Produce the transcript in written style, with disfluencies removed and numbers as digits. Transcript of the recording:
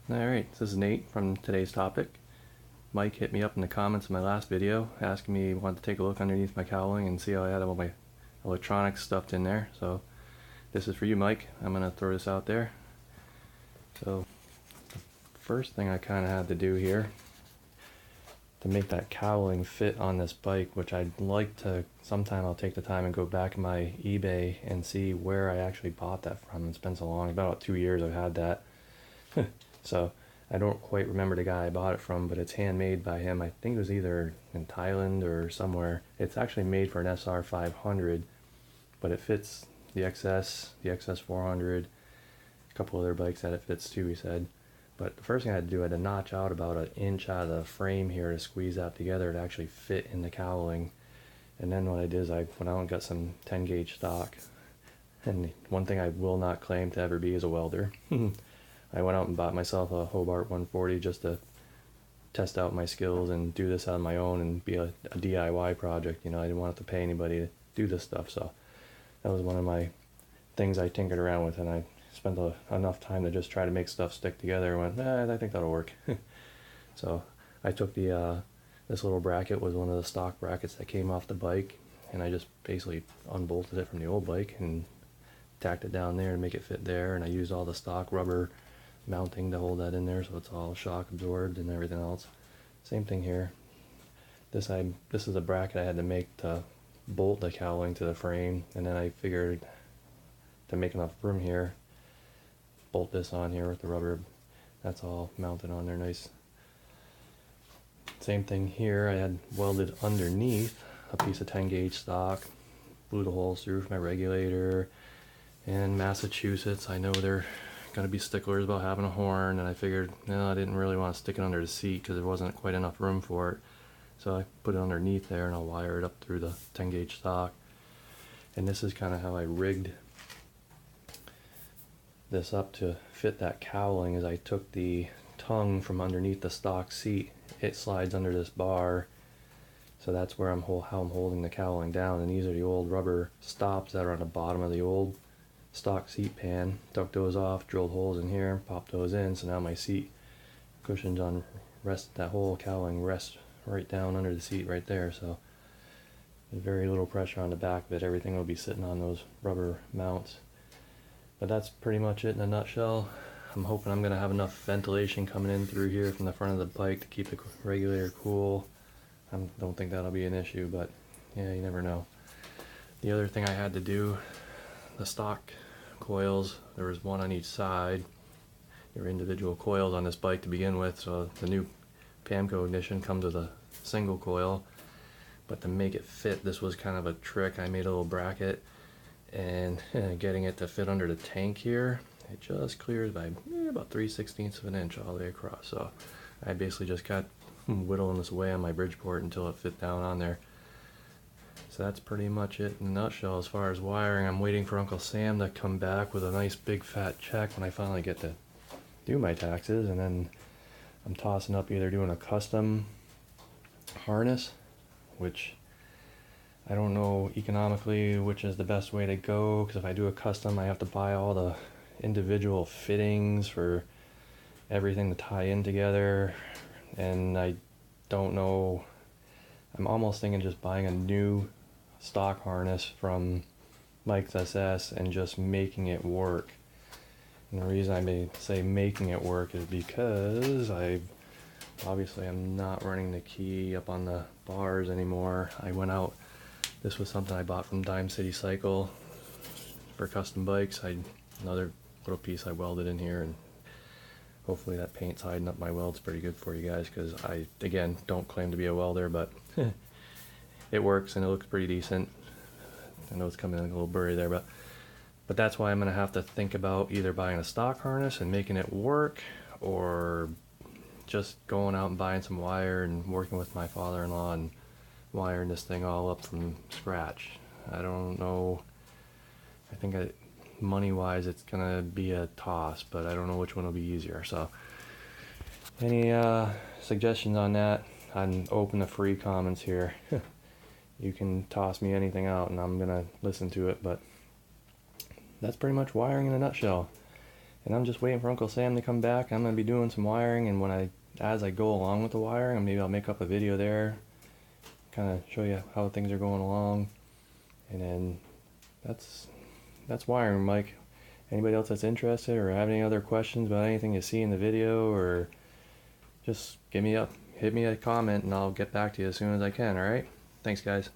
Alright, this is Nate from today's topic. Mike hit me up in the comments of my last video asking me if he wanted to take a look underneath my cowling and see how I had all my electronics stuffed in there. So this is for you, Mike. I'm going to throw this out there. So the first thing I kind of had to do here to make that cowling fit on this bike, which I'd like to, sometime I'll take the time and go back in my eBay and see where I actually bought that from. It's been so long, about 2 years I've had that. So I don't quite remember the guy I bought it from, but it's handmade by him. I think it was either in Thailand or somewhere. It's actually made for an SR500, but it fits the XS, the XS400, a couple other bikes that it fits too, he said. But the first thing I had to do, I had to notch out about 1 inch out of the frame here to squeeze that together to actually fit in the cowling. And then what I did is I went out and got some 10 gauge stock. And one thing I will not claim to ever be is a welder. I went out and bought myself a Hobart 140 just to test out my skills and do this on my own and be a DIY project. You know, I didn't want to pay anybody to do this stuff, so that was one of my things I tinkered around with, and I spent enough time to just try to make stuff stick together and went, I think that'll work. So I took the this little bracket was one of the stock brackets that came off the bike, and I just basically unbolted it from the old bike and tacked it down there to make it fit there, and I used all the stock rubber mounting to hold that in there so it's all shock absorbed and everything else. Same thing here. This is a bracket I had to make to bolt the cowling to the frame, and then I figured to make enough room here, bolt this on here with the rubber. That's all mounted on there nice. Same thing here, I had welded underneath a piece of 10 gauge stock, blew the holes through for my regulator. And Massachusetts, I know they're going to be sticklers about having a horn, and I figured, no, I didn't really want to stick it under the seat because there wasn't quite enough room for it. So I put it underneath there and I'll wire it up through the 10 gauge stock. And this is kind of how I rigged this up to fit that cowling. Is I took the tongue from underneath the stock seat, it slides under this bar, so that's where how I'm holding the cowling down. And these are the old rubber stops that are on the bottom of the old stock seat pan. Took those off, drilled holes in here, popped those in, so now my seat cushions on that whole cowling rests right down under the seat right there, so there's very little pressure on the back of it. Everything will be sitting on those rubber mounts. But that's pretty much it in a nutshell. I'm hoping I'm going to have enough ventilation coming in through here from the front of the bike to keep the regulator cool. I don't think that'll be an issue, but yeah, you never know. The other thing I had to do, the stock coils, there was one on each side. There were individual coils on this bike to begin with, so the new Pamco ignition comes with a single coil, but to make it fit, this was kind of a trick. I made a little bracket, and getting it to fit under the tank here, it just clears by about 3/16 of an inch all the way across. So I basically just got whittling this away on my Bridgeport until it fit down on there. So that's pretty much it in a nutshell as far as wiring. I'm waiting for Uncle Sam to come back with a nice big fat check when I finally get to do my taxes, and then I'm tossing up either doing a custom harness, which I don't know economically which is the best way to go, because if I do a custom I have to buy all the individual fittings for everything to tie in together, and I don't know. I'm almost thinking just buying a new stock harness from Mike's SS and just making it work. And the reason I may say making it work is because obviously I'm not running the key up on the bars anymore. I went out, this was something I bought from Dime City Cycle for custom bikes. Another little piece I welded in here, and hopefully that paint's hiding up my welds pretty good for you guys, because I, again, don't claim to be a welder, but it works and it looks pretty decent. I know it's coming in a little blurry there, but that's why I'm going to have to think about either buying a stock harness and making it work, or just going out and buying some wire and working with my father-in-law and wiring this thing all up from scratch. I don't know. I think money-wise it's going to be a toss, but I don't know which one will be easier. So any suggestions on that? I'm open to free comments here. You can toss me anything out and I'm going to listen to it, but that's pretty much wiring in a nutshell. And I'm just waiting for Uncle Sam to come back. I'm gonna be doing some wiring, and as I go along with the wiring, maybe I'll make up a video there, kind of show you how things are going along. And then that's wiring, Mike. Anybody else that's interested or have any other questions about anything you see in the video, or just hit me a comment, and I'll get back to you as soon as I can. All right, thanks guys.